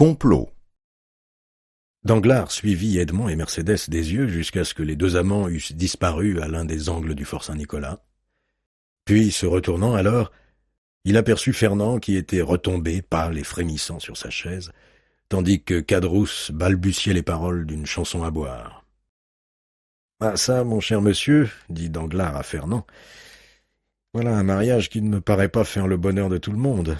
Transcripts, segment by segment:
complot. Danglars suivit Edmond et Mercédès des yeux jusqu'à ce que les deux amants eussent disparu à l'un des angles du fort Saint-Nicolas. Puis, se retournant alors, il aperçut Fernand qui était retombé, pâle et frémissant sur sa chaise, tandis que Caderousse balbutiait les paroles d'une chanson à boire. « Ah ça, mon cher monsieur, dit Danglars à Fernand, voilà un mariage qui ne me paraît pas faire le bonheur de tout le monde. »«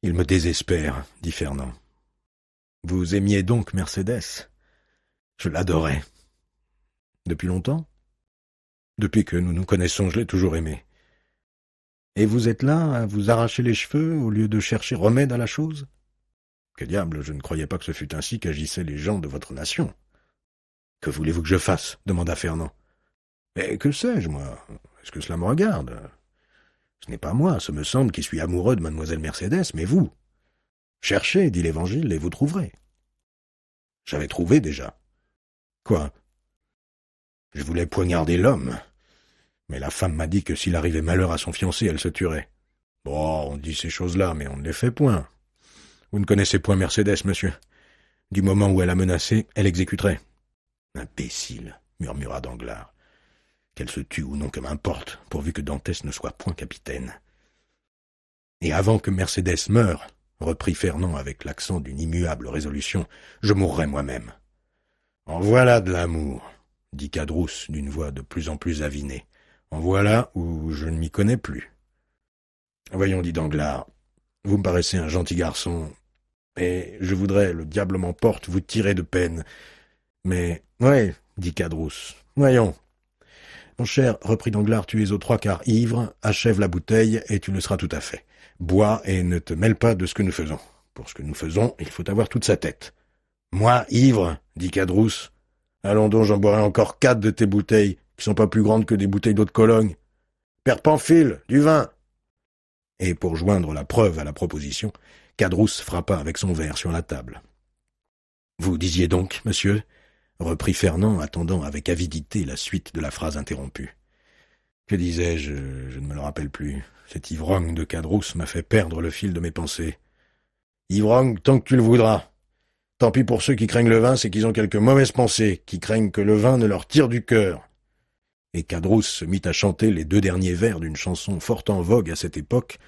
Il me désespère, dit Fernand. »« Vous aimiez donc Mercédès ?»« Je l'adorais. »« Depuis longtemps ?»« Depuis que nous nous connaissons, je l'ai toujours aimée. »« Et vous êtes là, à vous arracher les cheveux, au lieu de chercher remède à la chose ? Que diable, je ne croyais pas que ce fût ainsi qu'agissaient les gens de votre nation. »« Que voulez-vous que je fasse ?» demanda Fernand. « Mais que sais-je, moi ? Est-ce que cela me regarde ? Ce n'est pas moi, ce me semble, qui suis amoureux de mademoiselle Mercédès, mais vous. Cherchez, dit l'Évangile, et vous trouverez. » J'avais trouvé déjà. Quoi ? Je voulais poignarder l'homme. Mais la femme m'a dit que s'il arrivait malheur à son fiancé, elle se tuerait. Bon, on dit ces choses-là, mais on ne les fait point. Vous ne connaissez point Mercédès, monsieur. Du moment où elle a menacé, elle exécuterait. Imbécile, murmura Danglars. Qu'elle se tue ou non, que m'importe, pourvu que Dantès ne soit point capitaine. Et avant que Mercédès meure, reprit Fernand avec l'accent d'une immuable résolution, je mourrai moi-même. En voilà de l'amour, dit Caderousse d'une voix de plus en plus avinée. En voilà où je ne m'y connais plus. Voyons, dit Danglars, vous me paraissez un gentil garçon, et je voudrais, le diable m'emporte, vous tirer de peine. Mais, ouais, dit Caderousse, voyons. Mon cher, reprit Danglars, tu es aux trois quarts ivre, achève la bouteille et tu le seras tout à fait. Bois et ne te mêle pas de ce que nous faisons. Pour ce que nous faisons, il faut avoir toute sa tête. Moi, ivre, dit Caderousse. Allons donc, j'en boirai encore 4 de tes bouteilles, qui sont pas plus grandes que des bouteilles d'eau de Cologne. Père Pamphile, du vin. Et pour joindre la preuve à la proposition, Caderousse frappa avec son verre sur la table. Vous disiez donc, monsieur, reprit Fernand, attendant avec avidité la suite de la phrase interrompue. Que disais-je ? Je ne me le rappelle plus. Cette ivrogne de Caderousse m'a fait perdre le fil de mes pensées. Ivrogne, tant que tu le voudras. Tant pis pour ceux qui craignent le vin, c'est qu'ils ont quelques mauvaises pensées, qui craignent que le vin ne leur tire du cœur. Et Caderousse se mit à chanter les 2 derniers vers d'une chanson fort en vogue à cette époque.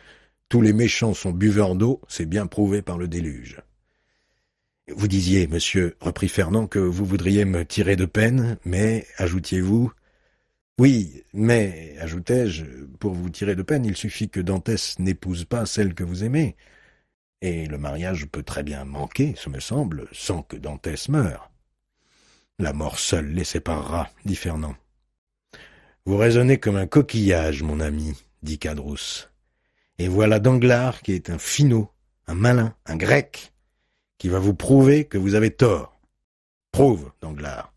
Tous les méchants sont buveurs d'eau, c'est bien prouvé par le déluge. Vous disiez, monsieur, reprit Fernand, que vous voudriez me tirer de peine, mais, ajoutiez-vous... Oui, mais, ajoutai-je, pour vous tirer de peine, il suffit que Dantès n'épouse pas celle que vous aimez. Et le mariage peut très bien manquer, ce me semble, sans que Dantès meure. La mort seule les séparera, dit Fernand. Vous raisonnez comme un coquillage, mon ami, dit Caderousse. Et voilà Danglars qui est un finaud, un malin, un grec, qui va vous prouver que vous avez tort. Prouve, Danglars.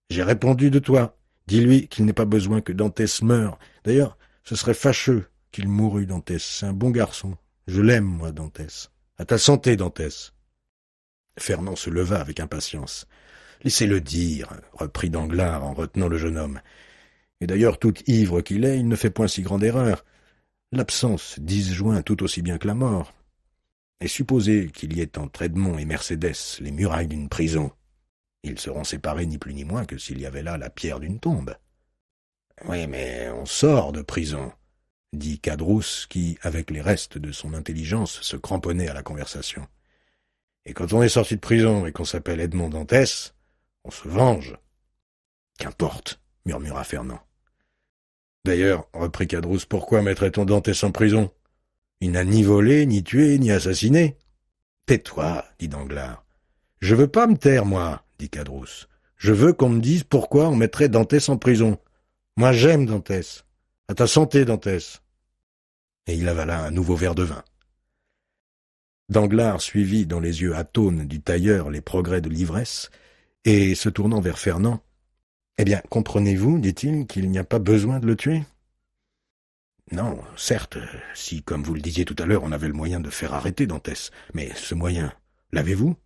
J'ai répondu de toi. Dis-lui qu'il n'est pas besoin que Dantès meure. D'ailleurs, ce serait fâcheux qu'il mourût, Dantès. C'est un bon garçon. Je l'aime, moi, Dantès. À ta santé, Dantès. Fernand se leva avec impatience. Laissez-le dire, reprit Danglars en retenant le jeune homme. Et d'ailleurs, tout ivre qu'il est, il ne fait point si grande erreur. L'absence disjoint tout aussi bien que la mort. Et supposez qu'il y ait entre Edmond et Mercédès les murailles d'une prison. Ils seront séparés ni plus ni moins que s'il y avait là la pierre d'une tombe. Oui, mais on sort de prison, dit Caderousse, qui, avec les restes de son intelligence, se cramponnait à la conversation. Et quand on est sorti de prison et qu'on s'appelle Edmond Dantès, on se venge. Qu'importe, murmura Fernand. D'ailleurs, reprit Caderousse, pourquoi mettrait-on Dantès en prison ? Il n'a ni volé, ni tué, ni assassiné. Tais-toi, dit Danglars. Je veux pas me taire, moi, dit Caderousse. Je veux qu'on me dise pourquoi on mettrait Dantès en prison. Moi, j'aime Dantès. À ta santé, Dantès. Et il avala un nouveau verre de vin. Danglars suivit dans les yeux atones du tailleur les progrès de l'ivresse, et, se tournant vers Fernand, « Eh bien, comprenez-vous, dit-il, qu'il n'y a pas besoin de le tuer ?» Non, certes, si, comme vous le disiez tout à l'heure, on avait le moyen de faire arrêter Dantès. Mais ce moyen, l'avez-vous ?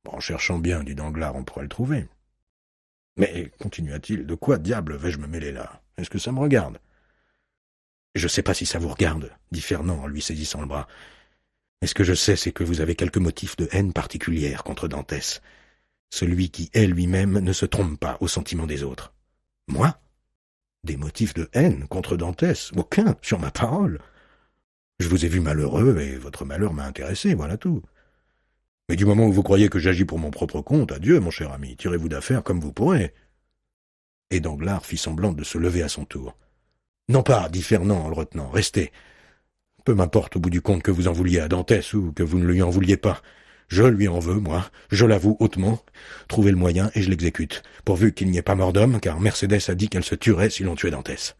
En cherchant bien, dit Danglars, on pourrait le trouver. Mais, continua-t-il, de quoi diable vais-je me mêler là ? Est-ce que ça me regarde ? Je ne sais pas si ça vous regarde, dit Fernand en lui saisissant le bras. Et ce que je sais, c'est que vous avez quelque motif de haine particulière contre Dantès. Celui qui est lui-même ne se trompe pas aux sentiments des autres. Moi? Des motifs de haine contre Dantès? Aucun, sur ma parole. Je vous ai vu malheureux, et votre malheur m'a intéressé, voilà tout. Mais du moment où vous croyez que j'agis pour mon propre compte, adieu, mon cher ami, tirez-vous d'affaire comme vous pourrez. Et Danglars fit semblant de se lever à son tour. Non pas, dit Fernand en le retenant, restez. Peu m'importe au bout du compte que vous en vouliez à Dantès ou que vous ne lui en vouliez pas. Je lui en veux, moi, je l'avoue hautement. Trouvez le moyen et je l'exécute, pourvu qu'il n'y ait pas mort d'homme, car Mercédès a dit qu'elle se tuerait si l'on tuait Dantès.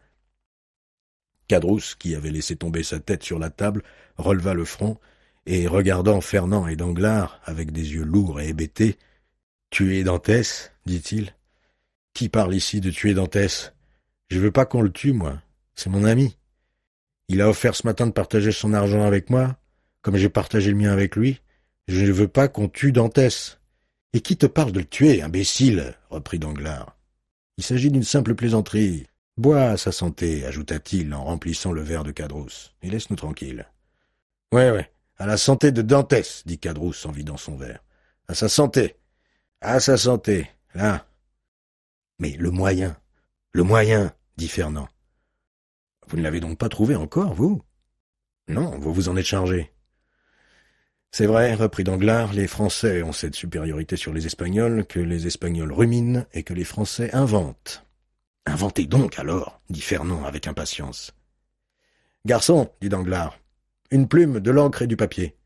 Caderousse, qui avait laissé tomber sa tête sur la table, releva le front, et regardant Fernand et Danglars avec des yeux lourds et hébétés, « Tuer Dantès ?» dit-il. « Qui parle ici de tuer Dantès? Je veux pas qu'on le tue, moi. C'est mon ami. Il a offert ce matin de partager son argent avec moi, comme j'ai partagé le mien avec lui. Je ne veux pas qu'on tue Dantès. »« Et qui te parle de le tuer, imbécile ?» reprit Danglars. « Il s'agit d'une simple plaisanterie. Bois à sa santé, ajouta-t-il en remplissant le verre de Caderousse, et laisse-nous tranquilles. Ouais, à la santé de Dantès, dit Caderousse en vidant son verre. À sa santé, là. Mais le moyen, dit Fernand. Vous ne l'avez donc pas trouvé encore, vous? Non, vous vous en êtes chargé. C'est vrai, reprit Danglars, les Français ont cette supériorité sur les Espagnols que les Espagnols ruminent et que les Français inventent. Inventez donc, alors, dit Fernand avec impatience. Garçon, dit Danglars, une plume, de l'encre et du papier.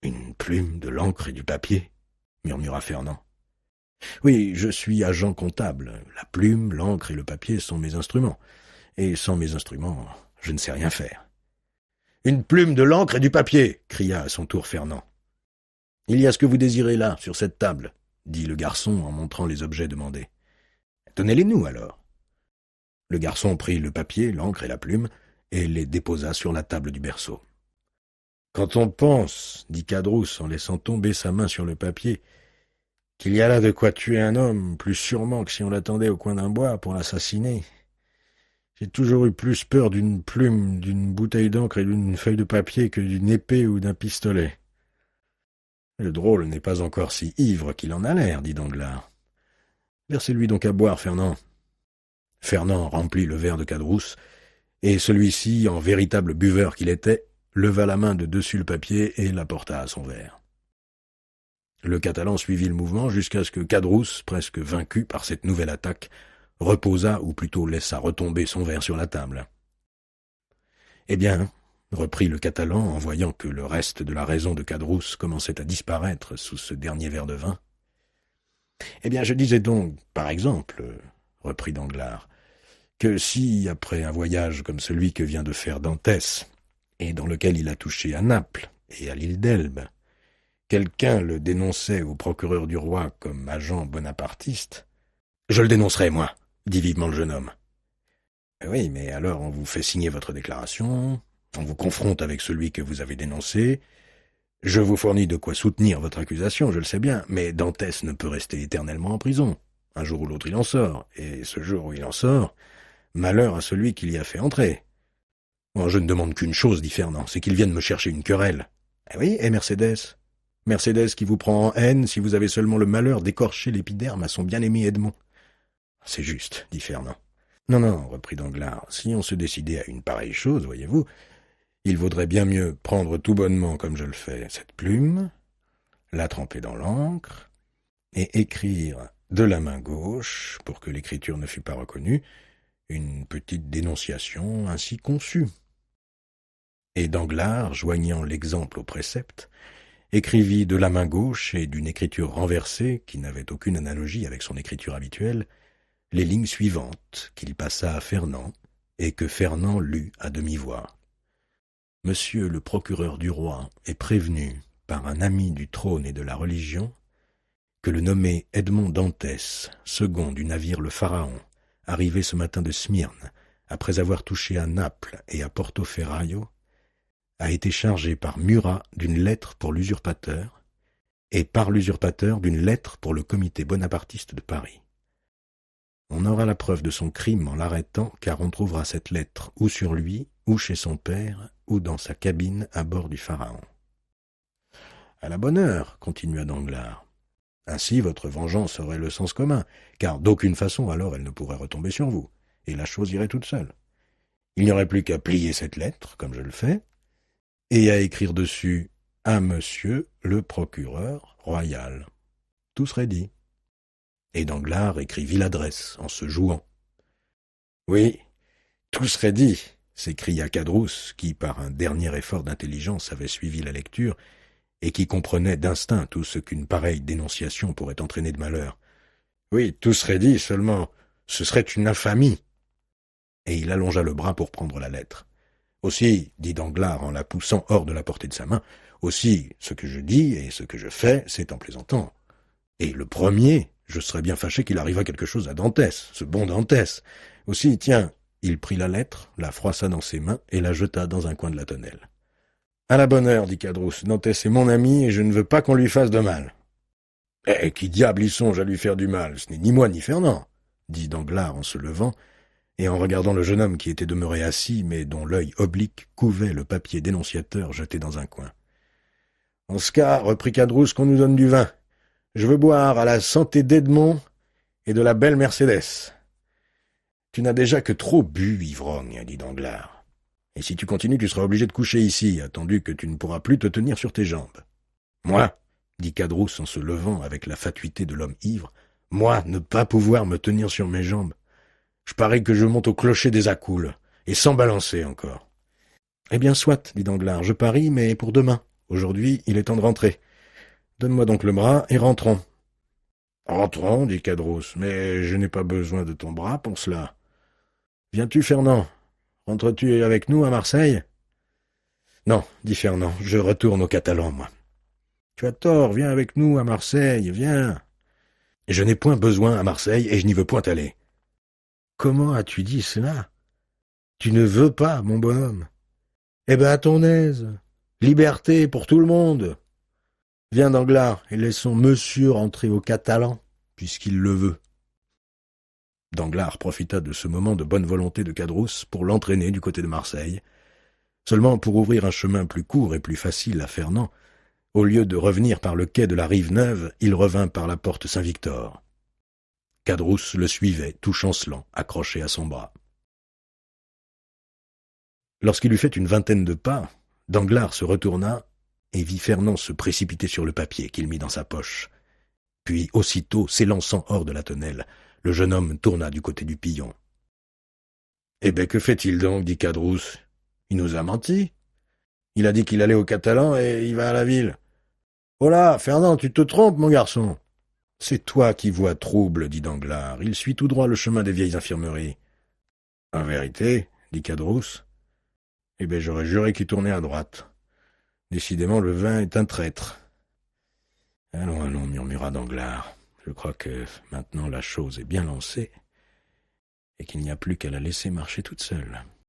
Une plume, de l'encre et du papier, murmura Fernand. Oui, je suis agent comptable. La plume, l'encre et le papier sont mes instruments. Et sans mes instruments, je ne sais rien faire. Une plume, de l'encre et du papier, cria à son tour Fernand. Il y a ce que vous désirez là, sur cette table, dit le garçon en montrant les objets demandés. Donnez-les-nous, alors. Le garçon prit le papier, l'encre et la plume, et les déposa sur la table du berceau. Quand on pense, dit Caderousse en laissant tomber sa main sur le papier, qu'il y a là de quoi tuer un homme, plus sûrement que si on l'attendait au coin d'un bois pour l'assassiner. J'ai toujours eu plus peur d'une plume, d'une bouteille d'encre et d'une feuille de papier que d'une épée ou d'un pistolet. Le drôle n'est pas encore si ivre qu'il en a l'air, dit Danglars. Versez-lui donc à boire, Fernand. Fernand remplit le verre de Caderousse, et celui-ci, en véritable buveur qu'il était, leva la main de dessus le papier et la porta à son verre. Le Catalan suivit le mouvement jusqu'à ce que Caderousse, presque vaincu par cette nouvelle attaque, reposa, ou plutôt laissa retomber son verre sur la table. « Eh bien, » reprit le Catalan en voyant que le reste de la raison de Caderousse commençait à disparaître sous ce dernier verre de vin. « Eh bien, je disais donc, par exemple, » reprit Danglars, « que si, après un voyage comme celui que vient de faire Dantès, et dans lequel il a touché à Naples et à l'île d'Elbe, quelqu'un le dénonçait au procureur du roi comme agent bonapartiste, « Je le dénoncerai, moi, » dit vivement le jeune homme. « Oui, mais alors on vous fait signer votre déclaration, on vous confronte avec celui que vous avez dénoncé, je vous fournis de quoi soutenir votre accusation, je le sais bien, mais Dantès ne peut rester éternellement en prison. Un jour ou l'autre il en sort, et ce jour où il en sort, malheur à celui qui l'y a fait entrer. Bon, je ne demande qu'une chose, dit Fernand, c'est qu'il vienne me chercher une querelle. Ah oui, et Mercédès? Mercédès qui vous prend en haine si vous avez seulement le malheur d'écorcher l'épiderme à son bien-aimé Edmond. C'est juste, dit Fernand. Non, reprit Danglars, si on se décidait à une pareille chose, voyez-vous, il vaudrait bien mieux prendre tout bonnement, comme je le fais, cette plume, la tremper dans l'encre, et écrire de la main gauche, pour que l'écriture ne fût pas reconnue, une petite dénonciation ainsi conçue. Et Danglars, joignant l'exemple au précepte, écrivit de la main gauche et d'une écriture renversée, qui n'avait aucune analogie avec son écriture habituelle, les lignes suivantes qu'il passa à Fernand, et que Fernand lut à demi-voix. Monsieur le procureur du roi est prévenu par un ami du trône et de la religion que le nommé Edmond Dantès, second du navire le Pharaon, arrivé ce matin de Smyrne, après avoir touché à Naples et à Porto-Ferraio, a été chargé par Murat d'une lettre pour l'usurpateur et par l'usurpateur d'une lettre pour le comité bonapartiste de Paris. On aura la preuve de son crime en l'arrêtant, car on trouvera cette lettre ou sur lui, ou chez son père, ou dans sa cabine à bord du Pharaon. À la bonne heure, continua Danglars. Ainsi votre vengeance aurait le sens commun, car d'aucune façon alors elle ne pourrait retomber sur vous, et la chose irait toute seule. Il n'y aurait plus qu'à plier cette lettre, comme je le fais, et à écrire dessus « À monsieur le procureur royal ». Tout serait dit. Et Danglars écrivit l'adresse, en se jouant. « Oui, tout serait dit !» s'écria Caderousse, qui, par un dernier effort d'intelligence, avait suivi la lecture, et qui comprenait d'instinct tout ce qu'une pareille dénonciation pourrait entraîner de malheur. « Oui, tout serait dit, seulement ce serait une infamie !» Et il allongea le bras pour prendre la lettre. « Aussi, dit Danglars en la poussant hors de la portée de sa main, aussi, ce que je dis et ce que je fais, c'est en plaisantant. Et le premier, je serais bien fâché qu'il arrivât quelque chose à Dantès, ce bon Dantès. Aussi, tiens, il prit la lettre, la froissa dans ses mains et la jeta dans un coin de la tonnelle. « À la bonne heure, dit Caderousse, Dantès est mon ami et je ne veux pas qu'on lui fasse de mal. »« Eh, qui diable y songe à lui faire du mal? Ce n'est ni moi ni Fernand, » dit Danglars en se levant, et en regardant le jeune homme qui était demeuré assis, mais dont l'œil oblique couvait le papier dénonciateur jeté dans un coin. « En ce cas, reprit Caderousse, qu'on nous donne du vin. Je veux boire à la santé d'Edmond et de la belle Mercédès. »« Tu n'as déjà que trop bu, ivrogne, dit Danglars. Et si tu continues, tu seras obligé de coucher ici, attendu que tu ne pourras plus te tenir sur tes jambes. »« Moi, dit Caderousse en se levant avec la fatuité de l'homme ivre, moi, ne pas pouvoir me tenir sur mes jambes. Je parie que je monte au clocher des Accoules, et sans balancer encore. »« Eh bien, soit, dit Danglars, je parie, mais pour demain. Aujourd'hui, il est temps de rentrer. Donne-moi donc le bras et rentrons. »« Rentrons, dit Caderousse, mais je n'ai pas besoin de ton bras pour cela. Viens-tu, Fernand? Rentres-tu avec nous à Marseille? »« Non, dit Fernand, je retourne aux Catalans, moi. »« Tu as tort, viens avec nous à Marseille, viens. »« Je n'ai point besoin à Marseille et je n'y veux point aller. »« Comment as-tu dit cela? Tu ne veux pas, mon bonhomme. Eh ben, à ton aise. Liberté pour tout le monde. Viens, Danglars, et laissons monsieur rentrer aux Catalans, puisqu'il le veut. » Danglars profita de ce moment de bonne volonté de Caderousse pour l'entraîner du côté de Marseille. Seulement, pour ouvrir un chemin plus court et plus facile à Fernand, au lieu de revenir par le quai de la Rive-Neuve, il revint par la porte Saint-Victor. Caderousse le suivait, tout chancelant, accroché à son bras. Lorsqu'il eut fait une vingtaine de pas, Danglars se retourna et vit Fernand se précipiter sur le papier qu'il mit dans sa poche. Puis, aussitôt, s'élançant hors de la tonnelle, le jeune homme tourna du côté du Pillon. « Eh ben, que fait-il donc? Dit Caderousse. Il nous a menti. Il a dit qu'il allait aux Catalans et il va à la ville. Oh là, Fernand, tu te trompes, mon garçon. C'est toi qui vois trouble, dit Danglars. Il suit tout droit le chemin des vieilles infirmeries. En vérité, dit Caderousse. Eh bien, j'aurais juré qu'il tournait à droite. Décidément, le vin est un traître. Allons, allons, murmura Danglars. Je crois que maintenant la chose est bien lancée et qu'il n'y a plus qu'à la laisser marcher toute seule.